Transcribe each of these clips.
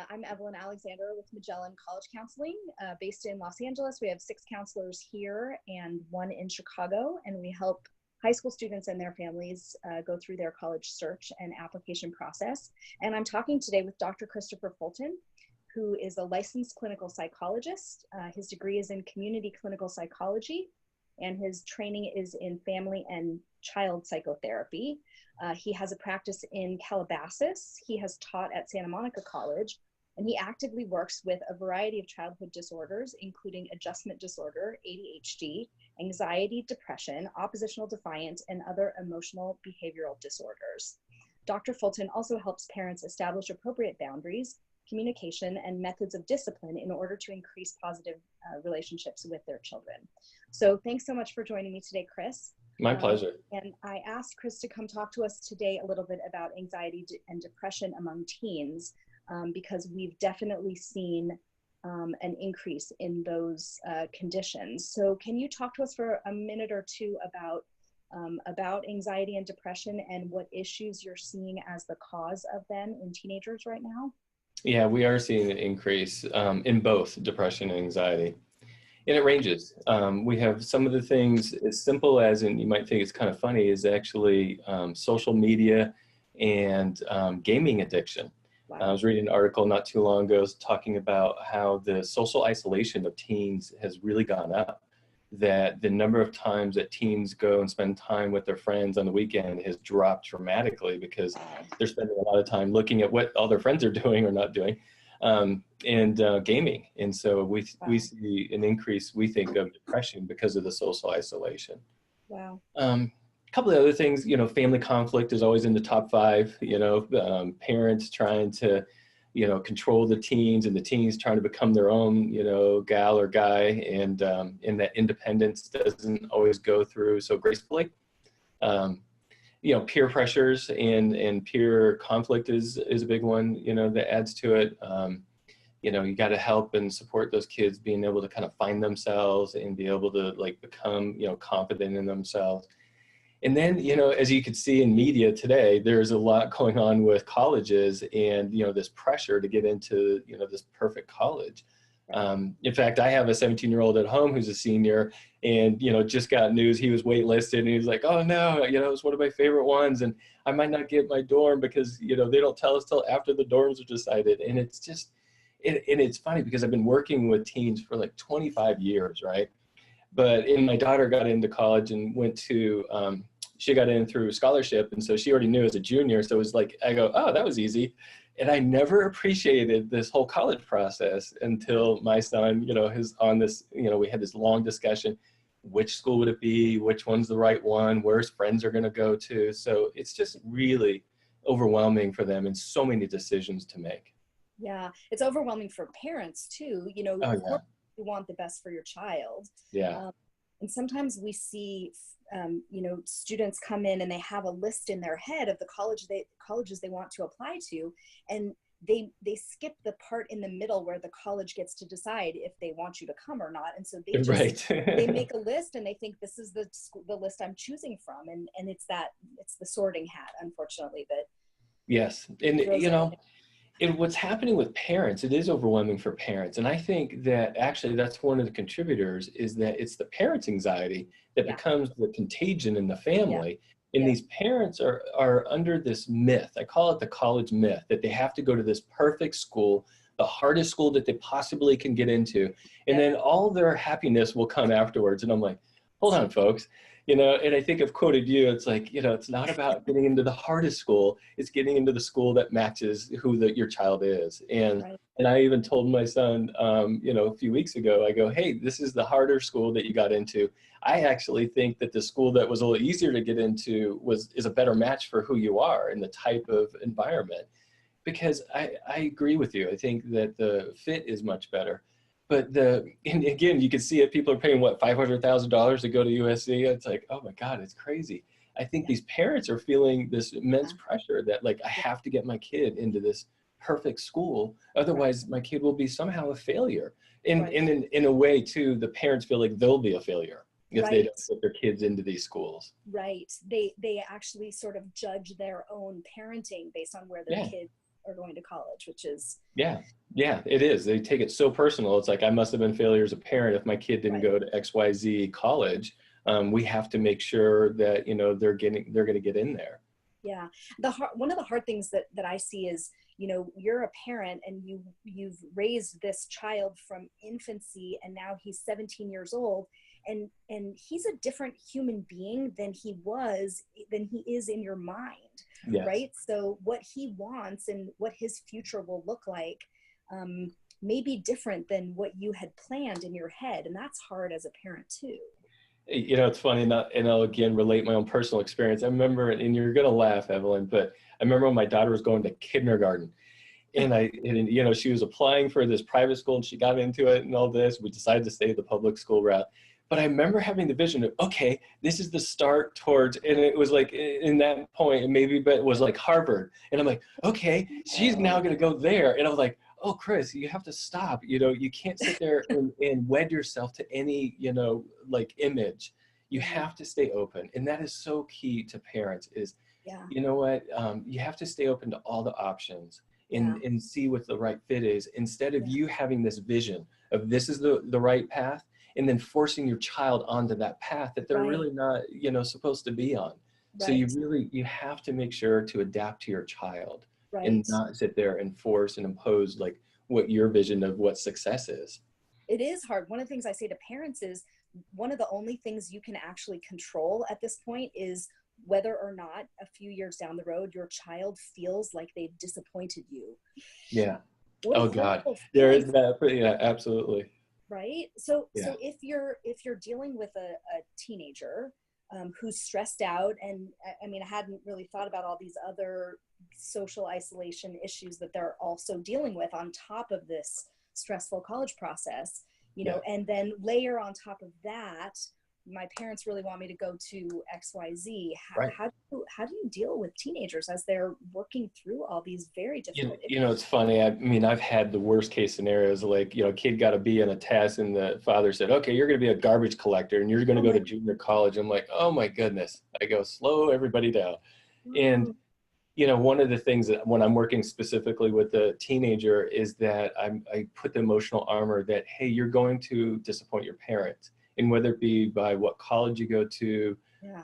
I'm Evelyn Alexander with Magellan College Counseling, based in Los Angeles. We have 6 counselors here and 1 in Chicago, and we help high school students and their families go through their college search and application process. And I'm talking today with Dr. Christopher Fulton, who is a licensed clinical psychologist. His degree is in community clinical psychology, and his training is in family and child psychotherapy. He has a practice in Calabasas. He has taught at Santa Monica College, and he actively works with a variety of childhood disorders, including adjustment disorder, ADHD, anxiety, depression, oppositional defiance, and other emotional behavioral disorders. Dr. Fulton also helps parents establish appropriate boundaries, communication, and methods of discipline in order to increase positive relationships with their children. So thanks so much for joining me today, Chris. My pleasure. And I asked Chris to come talk to us today a little bit about anxiety and depression among teens, because we've definitely seen an increase in those conditions. So can you talk to us for a minute or two about anxiety and depression and what issues you're seeing as the cause of them in teenagers right now? Yeah, we are seeing an increase in both depression and anxiety. And it ranges. We have some of the things as simple as, and you might think it's kind of funny, is actually social media and gaming addiction. Wow. I was reading an article not too long ago talking about how the social isolation of teens has really gone up. That the number of times that teens go and spend time with their friends on the weekend has dropped dramatically because they're spending a lot of time looking at what all their friends are doing or not doing. And gaming. And so we see an increase, we think, of depression because of the social isolation. Wow. A couple of other things, family conflict is always in the top 5, parents trying to, control the teens and the teens trying to become their own, gal or guy. And that independence doesn't always go through so gracefully. Peer pressures and peer conflict is a big one, that adds to it. You got to help and support those kids being able to kind of find themselves and be able to become, confident in themselves. And then, as you can see in media today, there's a lot going on with colleges and, this pressure to get into, this perfect college. In fact, I have a 17-year-old at home who's a senior and, just got news he was waitlisted and he was like, oh no, it was one of my favorite ones and I might not get my dorm because, they don't tell us till after the dorms are decided. And it's just, and it's funny because I've been working with teens for 25 years, right? And my daughter got into college and went to, she got in through scholarship. And so she already knew as a junior. So it was I go, oh, that was easy. And I never appreciated this whole college process until my son, is on this, we had this long discussion. Which school would it be? Which one's the right one? Where's friends are going to go to? So it's just really overwhelming for them and so many decisions to make. Yeah, it's overwhelming for parents too. Of course you want the best for your child. Yeah. And sometimes we see, students come in and they have a list in their head of the colleges they want to apply to, and they skip the part in the middle where the college gets to decide if they want you to come or not. And so they just they make a list and they think this is the list I'm choosing from, and it's the sorting hat, unfortunately. But yes, and and what's happening with parents, it is overwhelming for parents. And I think that actually that's one of the contributors is that it's the parents' anxiety that becomes the contagion in the family. And these parents are under this myth, I call it the college myth, that they have to go to this perfect school, the hardest school that they possibly can get into. And then all their happiness will come afterwards. And I'm like, hold on, folks. And I think I've quoted you, it's it's not about getting into the hardest school, it's getting into the school that matches who your child is. And I even told my son, a few weeks ago, I go, hey, this is the harder school that you got into. I actually think that the school that was a little easier to get into is a better match for who you are and the type of environment. Because I agree with you. I think that the fit is much better. But and again, you can see it. People are paying what, $500,000 to go to USC. It's oh my God, it's crazy. I think these parents are feeling this immense pressure that I have to get my kid into this perfect school, otherwise my kid will be somehow a failure. And in a way too, the parents feel like they'll be a failure if they don't put their kids into these schools. Right. They actually sort of judge their own parenting based on where their kids are going to college, which is. Yeah, yeah, it is. They take it so personal. It's like, I must have been failure as a parent if my kid didn't go to XYZ college. We have to make sure that, you know, they're going to get in there. Yeah. One of the hard things that I see is, you know, you're a parent and you've raised this child from infancy, and now he's 17 years old, and he's a different human being than he is in your mind. Yes. Right. So what he wants and what his future will look like may be different than what you had planned in your head. And that's hard as a parent too. You know, it's funny, and I'll again relate my own personal experience. I remember, and you're going to laugh, Evelyn, but I remember when my daughter was going to kindergarten, and you know, she was applying for this private school and she got into it and all this. We decided to stay the public school route. But I remember having the vision of, okay, this is the start towards, and it was like in that point, maybe, but it was like Harvard. And I'm like, okay, she's now going to go there. And I was like, oh, Chris, you have to stop. You know, you can't sit there and wed yourself to any, you know, like image. You have to stay open. And that is so key to parents is, you know what, you have to stay open to all the options and see what the right fit is, instead of you having this vision of this is the right path, and then forcing your child onto that path that they're really not, you know, supposed to be on. So you have to make sure to adapt to your child and not sit there and force and impose like what your vision of what success is. It is hard. One of the things I say to parents is, one of the only things you can actually control at this point is whether or not a few years down the road your child feels like they've disappointed you. Yeah. Oh God, there is that. Yeah, absolutely. Right. So if you're dealing with a teenager who's stressed out, and I mean, I hadn't really thought about all these other social isolation issues that they're also dealing with on top of this stressful college process, you know, and then layer on top of that, my parents really want me to go to XYZ. How do you deal with teenagers as they're working through all these very difficult issues? You know, it's funny. I mean, I've had the worst case scenarios, like, you know, a kid got a B on a test and the father said, okay, you're going to be a garbage collector and you're going to go to junior college. I'm like, oh my goodness. I go, slow everybody down. And, you know, one of the things that when I'm working specifically with the teenager is that I put the emotional armor that, hey, you're going to disappoint your parents. And whether it be by what college you go to,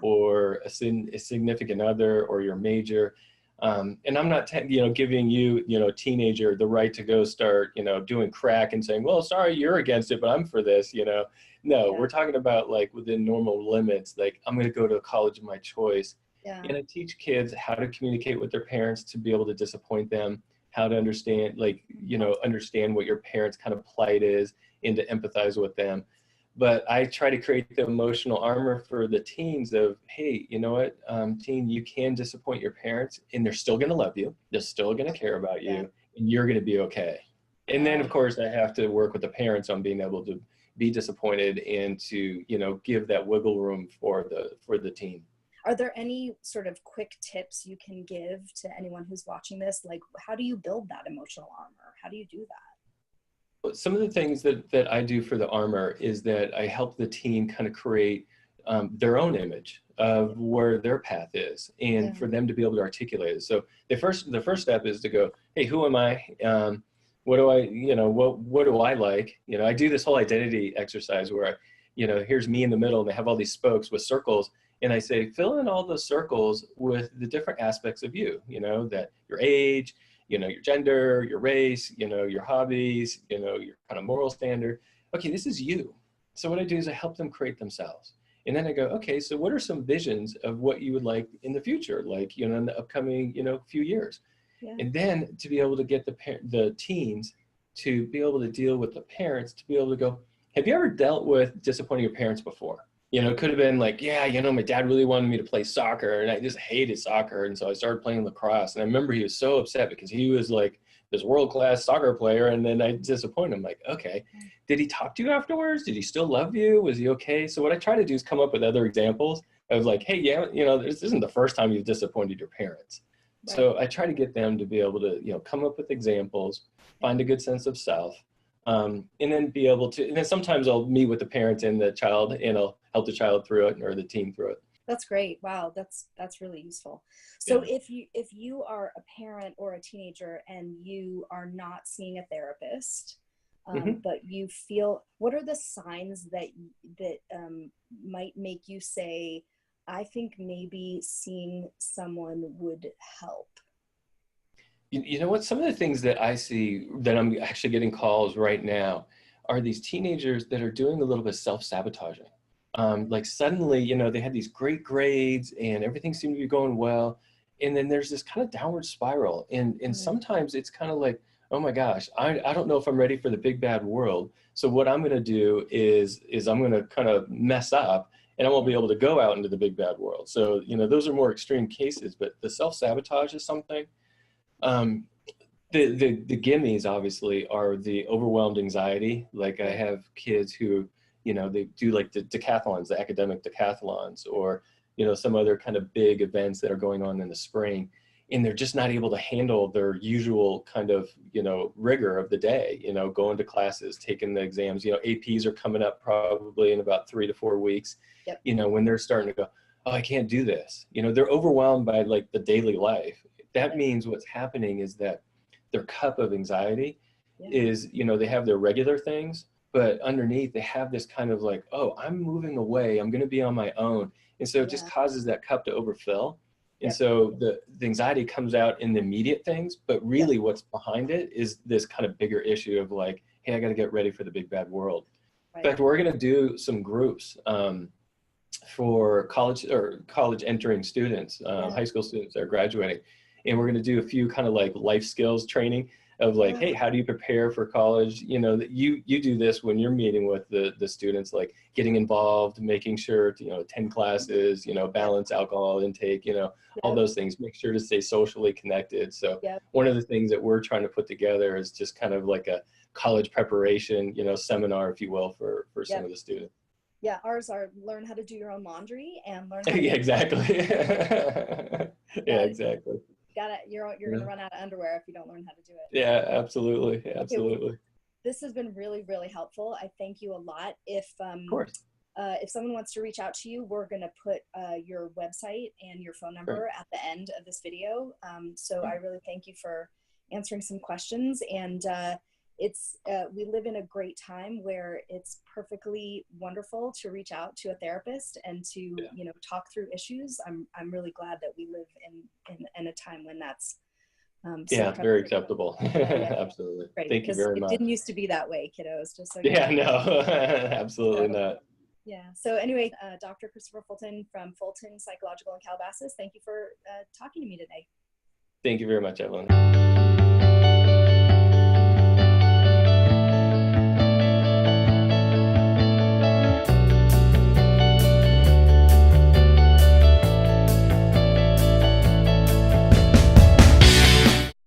or a significant other, or your major. And I'm not, you know, giving you, you know, teenager the right to go start, you know, doing crack and saying, well, sorry, you're against it, but I'm for this, you know. No, we're talking about like within normal limits, like I'm going to go to a college of my choice. And I teach kids how to communicate with their parents to be able to disappoint them, how to understand, like, you know, understand what your parents' kind of plight is and to empathize with them. But I try to create the emotional armor for the teens of, hey, you know what, teen, you can disappoint your parents and they're still going to love you. They're still going to care about you and you're going to be okay. And then, of course, I have to work with the parents on being able to be disappointed and to, you know, give that wiggle room for the teen. Are there any sort of quick tips you can give to anyone who's watching this? Like, how do you build that emotional armor? How do you do that? Some of the things that I do for the armor is that I help the teen kind of create their own image of where their path is, and for them to be able to articulate it. So the first step is to go, hey, who am I? What do I, you know, what do I like? You know, I do this whole identity exercise where you know, here's me in the middle and they have all these spokes with circles. And I say, fill in all those circles with the different aspects of you, you know, that your age, you know, your gender, your race, you know, your hobbies, you know, your kind of moral standard. Okay, this is you. So what I do is I help them create themselves. And then I go, okay, so what are some visions of what you would like in the future, like, you know, in the upcoming, you know, few years? Yeah. And then to be able to get the teens to be able to deal with the parents, to be able to go, have you ever dealt with disappointing your parents before? You know, it could have been like, yeah, you know, my dad really wanted me to play soccer and I just hated soccer. And so I started playing lacrosse. And I remember he was so upset because he was like this world-class soccer player. And then I disappointed him. Like, okay, did he talk to you afterwards? Did he still love you? Was he okay? So what I try to do is come up with other examples of like, hey, yeah, you know, this isn't the first time you've disappointed your parents. Right. So I try to get them to be able to, you know, come up with examples, find a good sense of self. And then be able to, and then sometimes I'll meet with the parents and the child and I'll help the child through it or the teen through it. That's great. Wow, that's really useful. So Yeah. if you are a parent or a teenager and you are not seeing a therapist, Hmm. but you feel, what are the signs that might make you say, I think maybe seeing someone would help? You know what? Some of the things that I see that I'm actually getting calls right now are these teenagers that are doing a little bit of self-sabotaging. Like suddenly, they had these great grades and everything seemed to be going well. And then there's this kind of downward spiral. And Mm, sometimes it's kind of like, oh my gosh, I don't know if I'm ready for the big bad world. So what I'm going to do is I'm going to kind of mess up and I won't yeah, be able to go out into the big bad world. So, those are more extreme cases, but the self-sabotage is something. Um, the gimmies obviously are the overwhelmed anxiety. Like I yeah, have kids who, they do like the decathlons, the academic decathlons, or, some other kind of big events that are going on in the spring. And they're just not able to handle their usual kind of, rigor of the day, going to classes, taking the exams, APs are coming up probably in about 3 to 4 weeks, yep, when they're starting to go, oh, I can't do this. They're overwhelmed by like the daily life. That yeah, means what's happening is that their cup of anxiety yeah, is, they have their regular things, but underneath they have this kind of like, oh, I'm moving away, I'm going to be on my own. And so it just yeah, causes that cup to overfill. And yep, so the anxiety comes out in the immediate things, but yep, really what's behind it is this kind of bigger issue of like, hey, I got to get ready for the big bad world. In right, fact, we're going to do some groups for college entering students, yeah, high school students that are graduating. And we're going to do a few kind of like life skills training of like, yeah, hey, how do you prepare for college? That you do this when you're meeting with the students, like getting involved, making sure to, attend classes, yep, balance alcohol intake, all yep, those things, make sure to stay socially connected. So yep, one of the things that we're trying to put together is just kind of like a college preparation, seminar, if you will, for some yep. of the students. Yeah, ours are learn how to do your own laundry and learn how to Yeah, make. exactly. Yeah, Yeah, exactly. you're Yeah, gonna run out of underwear if you don't learn how to do it. yeah, absolutely, Okay, well, absolutely. Of this has been really, really helpful. I thank you a lot. course. If someone wants to reach out to you, we're gonna put your website and your phone Great. number at the end of this video. So Yeah. I really thank you for answering some questions. And we live in a great time where it's perfectly wonderful to reach out to a therapist and to Yeah, talk through issues. I'm really glad that we live in a time when that's so yeah, it's very prevalent. acceptable. Yeah, yeah, Absolutely. great, Thank you because very it much. didn't used to be that way, kiddos, just so you know. Yeah, no, absolutely So not. yeah, so anyway, Dr. Christopher Fulton from Fulton Psychological in Calabasas, thank you for talking to me today. Thank you very much, Evelyn.